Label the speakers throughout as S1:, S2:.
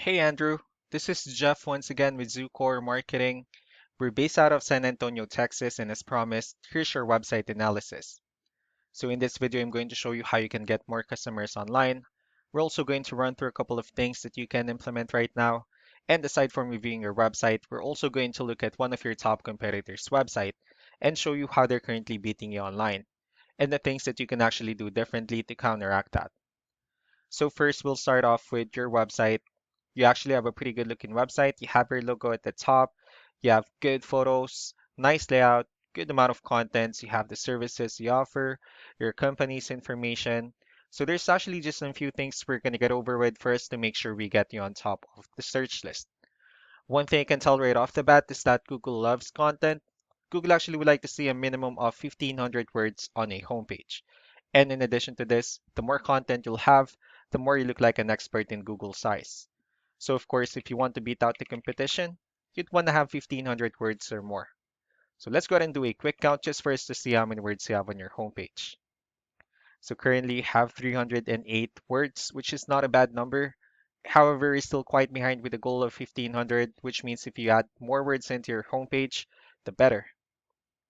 S1: Hey Andrew, this is Jeff once again with Zucore Marketing. We're based out of San Antonio, Texas, and as promised, here's your website analysis. So in this video, I'm going to show you how you can get more customers online. We're also going to run through a couple of things that you can implement right now. And aside from reviewing your website, we're also going to look at one of your top competitors' website and show you how they're currently beating you online and the things that you can actually do differently to counteract that. So first, we'll start off with your website. You actually have a pretty good looking website. You have your logo at the top. You have good photos, nice layout, good amount of contents. You have the services you offer, your company's information. So there's actually just a few things we're going to get over with first to make sure we get you on top of the search list. One thing I can tell right off the bat is that Google loves content. Google actually would like to see a minimum of 1,500 words on a homepage. And in addition to this, the more content you'll have, the more you look like an expert in Google's eyes. So of course, if you want to beat out the competition, you'd want to have 1,500 words or more. So let's go ahead and do a quick count just for us to see how many words you have on your homepage. So currently you have 308 words, which is not a bad number. However, it's still quite behind with the goal of 1,500, which means if you add more words into your homepage, the better.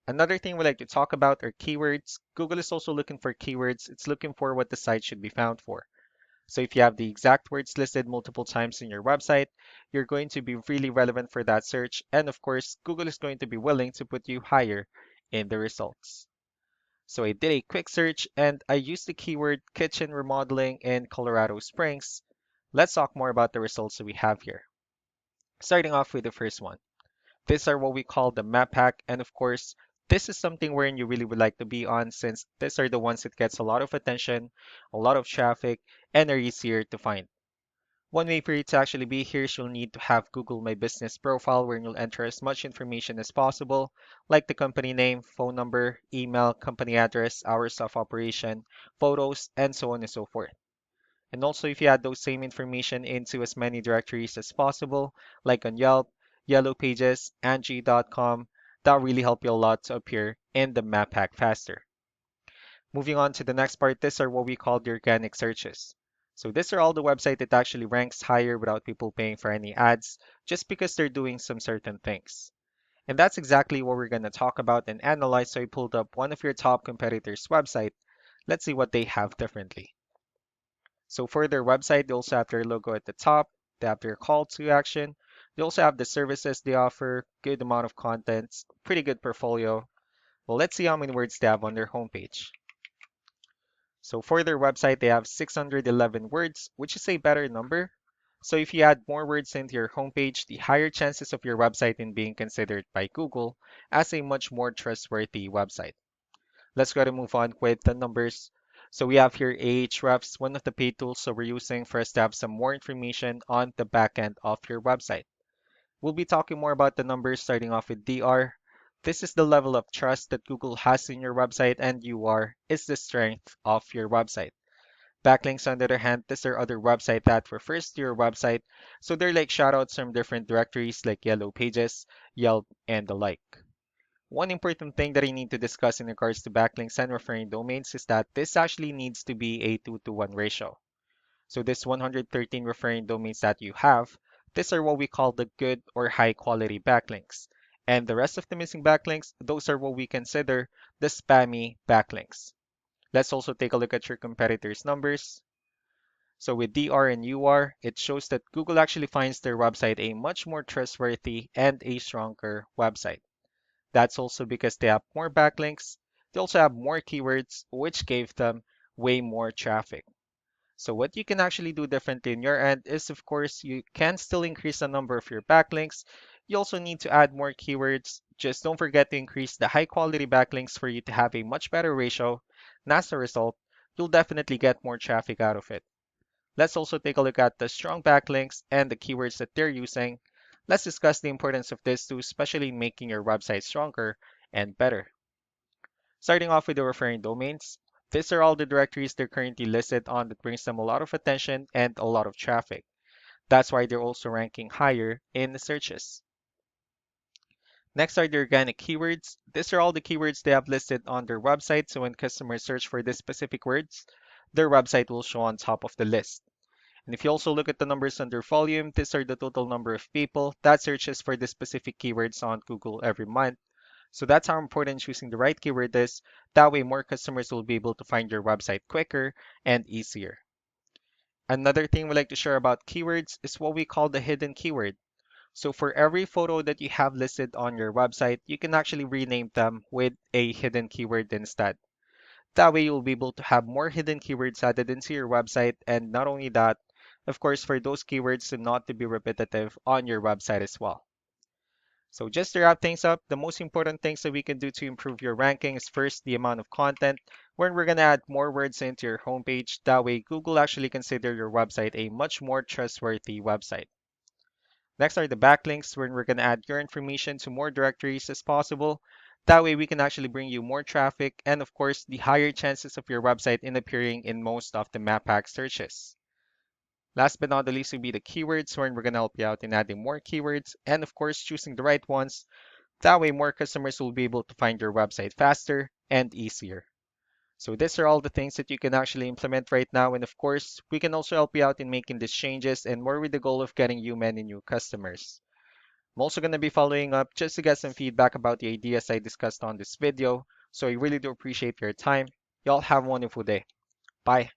S1: Another thing we like to talk about are keywords. Google is also looking for keywords. It's looking for what the site should be found for. So if you have the exact words listed multiple times in your website, you're going to be really relevant for that search. And of course, Google is going to be willing to put you higher in the results. So I did a quick search and I used the keyword kitchen remodeling in Colorado Springs. Let's talk more about the results that we have here. Starting off with the first one. These are what we call the map hack. And of course, this is something wherein you really would like to be on since these are the ones that gets a lot of attention, a lot of traffic, and are easier to find. One way for you to actually be here is you'll need to have Google My Business profile where you'll enter as much information as possible, like the company name, phone number, email, company address, hours of operation, photos, and so on and so forth. And also if you add those same information into as many directories as possible, like on Yelp, Yellow Pages, Angie.com, that'll really help you a lot to appear in the map hack faster. Moving on to the next part, these are what we call the organic searches. So these are all the website that actually ranks higher without people paying for any ads, just because they're doing some certain things. And that's exactly what we're going to talk about and analyze. So I pulled up one of your top competitors' website. Let's see what they have differently. So for their website, they also have their logo at the top. They have their call to action. They also have the services they offer, good amount of contents, pretty good portfolio. Well, let's see how many words they have on their homepage. So for their website, they have 611 words, which is a better number. So if you add more words into your homepage, the higher chances of your website in being considered by Google as a much more trustworthy website. Let's go ahead and move on with the numbers. So we have here Ahrefs, one of the paid tools that we're using for us to have some more information on the back end of your website. We'll be talking more about the numbers starting off with DR. This is the level of trust that Google has in your website, and UR is the strength of your website. Backlinks, on the other hand, these are other website that refers to your website, so they're like shoutouts from different directories like Yellow Pages, Yelp, and the like. One important thing that I need to discuss in regards to backlinks and referring domains is that this actually needs to be a 2-to-1 ratio. So this 113 referring domains that you have, these are what we call the good or high quality backlinks. And the rest of the missing backlinks, those are what we consider the spammy backlinks. Let's also take a look at your competitors' numbers. So with DR and UR, it shows that Google actually finds their website a much more trustworthy and a stronger website. That's also because they have more backlinks. They also have more keywords, which gave them way more traffic. So what you can actually do differently in your end is, of course, you can still increase the number of your backlinks. You also need to add more keywords. Just don't forget to increase the high quality backlinks for you to have a much better ratio. And as a result, you'll definitely get more traffic out of it. Let's also take a look at the strong backlinks and the keywords that they're using. Let's discuss the importance of this too, especially in making your website stronger and better. Starting off with the referring domains, these are all the directories they're currently listed on that brings them a lot of attention and a lot of traffic. That's why they're also ranking higher in the searches. Next are the organic keywords. These are all the keywords they have listed on their website, so when customers search for these specific words, their website will show on top of the list. And if you also look at the numbers under volume, these are the total number of people that searches for the specific keywords on Google every month. So that's how important choosing the right keyword is. That way, more customers will be able to find your website quicker and easier. Another thing we like to share about keywords is what we call the hidden keyword. So for every photo that you have listed on your website, you can actually rename them with a hidden keyword instead. That way you'll be able to have more hidden keywords added into your website. And not only that, of course, for those keywords to not to be repetitive on your website as well. So just to wrap things up, the most important things that we can do to improve your ranking is first the amount of content, when we're going to add more words into your homepage. That way Google actually consider your website a much more trustworthy website. Next are the backlinks, where we're going to add your information to more directories as possible. That way we can actually bring you more traffic and of course the higher chances of your website in appearing in most of the map pack searches. Last but not the least will be the keywords, where we're going to help you out in adding more keywords and of course choosing the right ones. That way more customers will be able to find your website faster and easier. So these are all the things that you can actually implement right now. And of course, we can also help you out in making these changes and more with the goal of getting you many new customers. I'm also going to be following up just to get some feedback about the ideas I discussed on this video. So I really do appreciate your time. Y'all have a wonderful day. Bye.